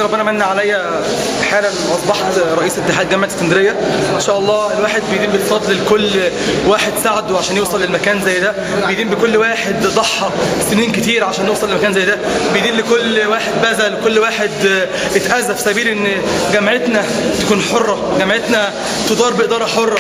لله ربنا من عليا حالا واصبحت رئيس اتحاد جامعه اسكندريه. ما شاء الله الواحد بيدين بالفضل لكل واحد ساعده عشان يوصل للمكان زي ده، بيدين بكل واحد ضحى سنين كتير عشان نوصل لمكان زي ده، بيدين لكل واحد بذل، كل واحد اتأذى في سبيل ان جامعتنا تكون حره، جامعتنا تدار باداره حره،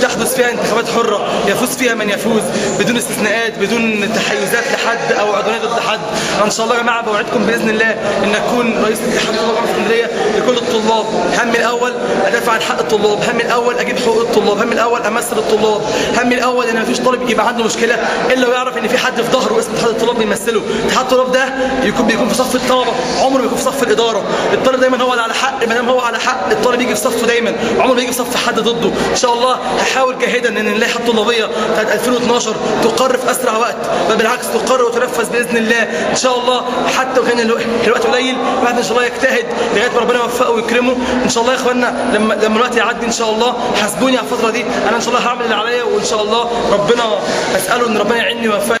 تحدث فيها انتخابات حره، يفوز فيها من يفوز بدون استثناءات، بدون تحيزات لحد او عدوانيه ضد حد. ان شاء الله يا جماعه بوعدكم باذن الله ان اكون رئيس اتحاد طلاب اسكندريه لكل الطلاب. همي الاول ادافع عن حق الطلاب، همي الاول اجيب حقوق الطلاب، همي الاول امثل الطلاب، همي الاول ان مفيش طالب يبقى عنده مشكله الا ويعرف ان في حد في ظهره اسمه اتحاد الطلاب بيمثله. اتحاد الطلاب ده بيكون في صف الطلبه، عمره ما يكون في صف الاداره. الطالب دايما هو اللي على حق، ما دام هو على حق الطالب يجي في صفه دايما، عمره ما يجي في صف حد ضده. ان شاء الله هحاول جاهدا ان اللائحه الطلابيه بتاعت 2012 تقر في اسرع وقت، بل بالعكس تقر وتنفذ باذن الله ان شاء الله. حتى وكان الوقت قليل الواحد ان شاء الله يجتهد لغايه ما ربنا يوفقه ويكرمه ان شاء الله. يا اخوانا لما الوقت يعدي ان شاء الله حاسبوني على الفتره دي، انا ان شاء الله هعمل اللي عليا، وان شاء الله ربنا اساله ان ربنا يعيني ويوفقني